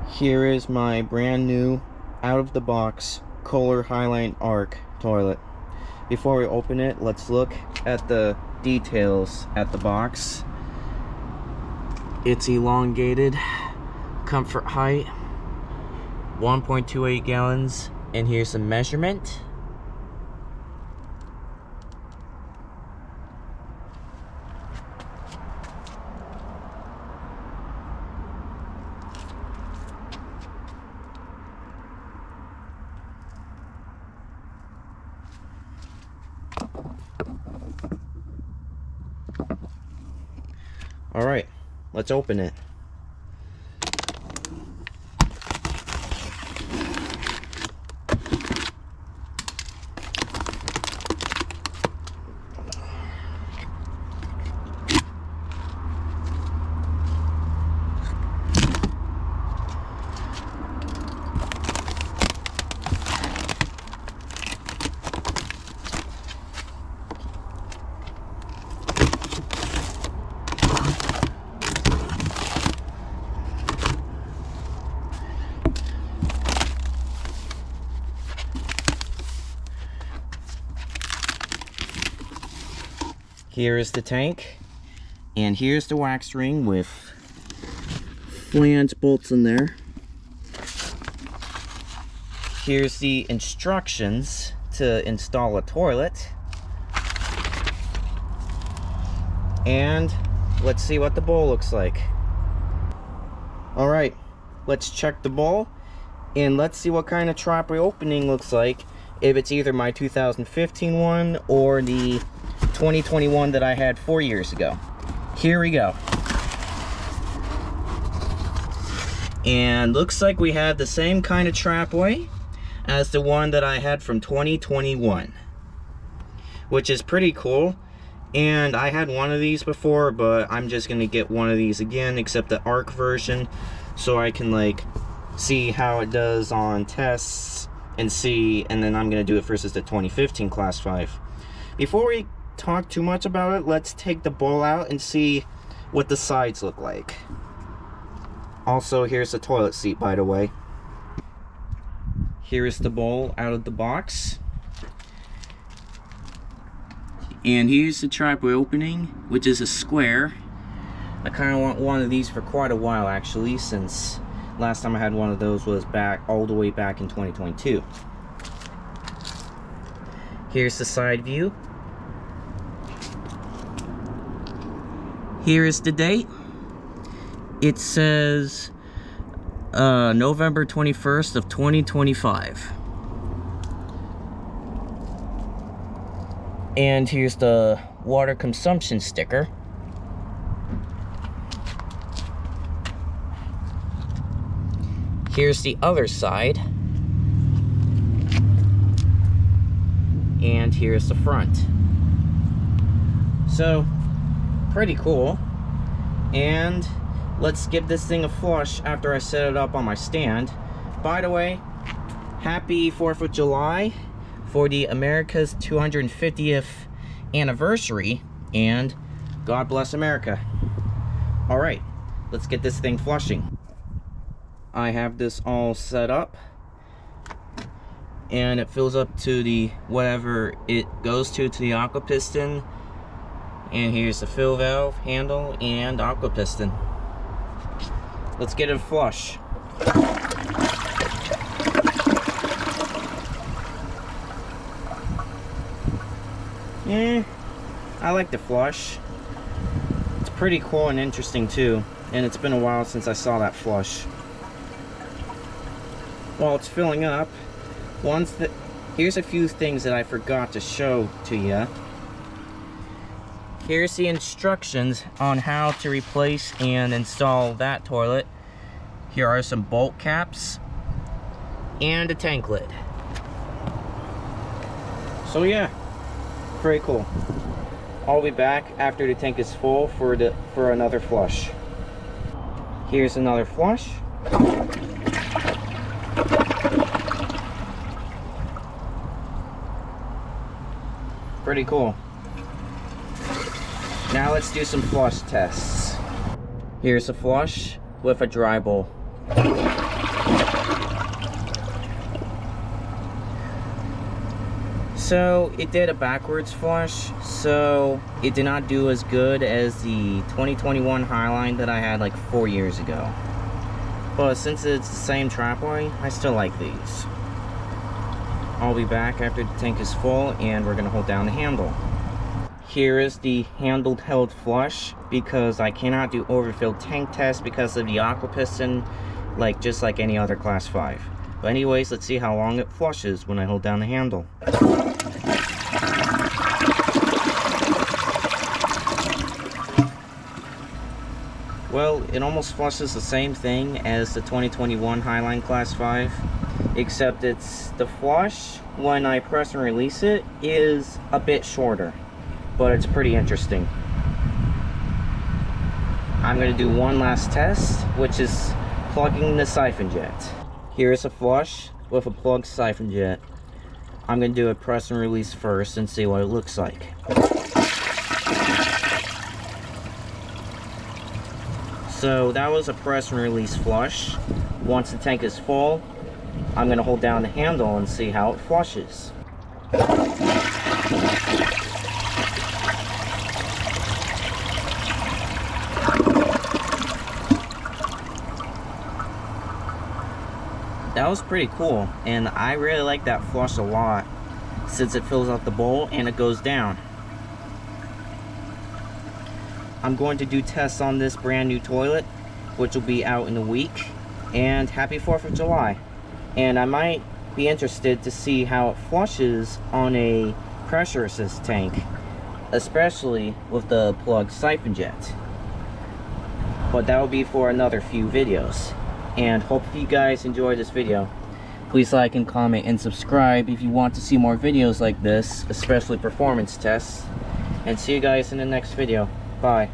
Here is my brand new, out-of-the-box Kohler Highline Arc Toilet. Before we open it, let's look at the details at the box. It's elongated, comfort height, 1.28 gallons, and here's the measurement. Alright, let's open it. Here is the tank, and here's the wax ring with flange bolts in there. Here's the instructions to install a toilet. And let's see what the bowl looks like. Alright, let's check the bowl, and let's see what kind of trapway opening looks like, if it's either my 2015 one or the 2021 that I had 4 years ago. Here we go. And looks like we have the same kind of trapway as the one that I had from 2021, which is pretty cool. And I had one of these before, but I'm just gonna get one of these again, except the ARC version, so I can like see how it does on tests and see, and then I'm gonna do it versus the 2015 class 5. Before we talk too much about it, let's take the bowl out and see what the sides look like. Also, here's the toilet seat, by the way. Here is the bowl out of the box, and here's the trapway opening, which is a square. I kind of want one of these for quite a while, actually, since last time I had one of those was back all the way back in 2022. Here's the side view. Here is the date. It says November 21st of 2025. And here's the water consumption sticker. Here's the other side. And here's the front. So, pretty cool. And let's give this thing a flush after I set it up on my stand. By the way, happy 4th of July for the America's 250th anniversary, and God bless America. Alright, let's get this thing flushing. I have this all set up, and it fills up to the whatever it goes to the aqua piston. And here's the fill valve, handle, and aqua piston. Let's get it flush. I like the flush. It's pretty cool and interesting too. And it's been a while since I saw that flush. While it's filling up, here's a few things that I forgot to show to you. Here's the instructions on how to replace and install that toilet. Here are some bolt caps and a tank lid. So yeah, very cool. I'll be back after the tank is full for another flush. Here's another flush. Pretty cool. Now let's do some flush tests. Here's a flush with a dry bowl. So it did a backwards flush, so it did not do as good as the 2021 Highline that I had like 4 years ago. But since it's the same trapway, I still like these. I'll be back after the tank is full and we're gonna hold down the handle. Here is the handle held flush because I cannot do overfilled tank test because of the aqua piston, just like any other class 5. But anyways, let's see how long it flushes when I hold down the handle. Well, it almost flushes the same thing as the 2021 Highline Class 5, except it's the flush, when I press and release it, is a bit shorter, but it's pretty interesting. I'm going to do one last test, which is plugging the siphon jet. Here's a flush with a plugged siphon jet. I'm going to do a press and release first and see what it looks like. So that was a press and release flush. Once the tank is full, I'm going to hold down the handle and see how it flushes. That was pretty cool, and I really like that flush a lot since it fills out the bowl and it goes down. I'm going to do tests on this brand new toilet, which will be out in a week. And happy 4th of July. And I might be interested to see how it flushes on a pressure assist tank, especially with the plugged siphon jet. But that will be for another few videos. And hope you guys enjoyed this video. Please like and comment and subscribe if you want to see more videos like this, especially performance tests. And see you guys in the next video. Bye.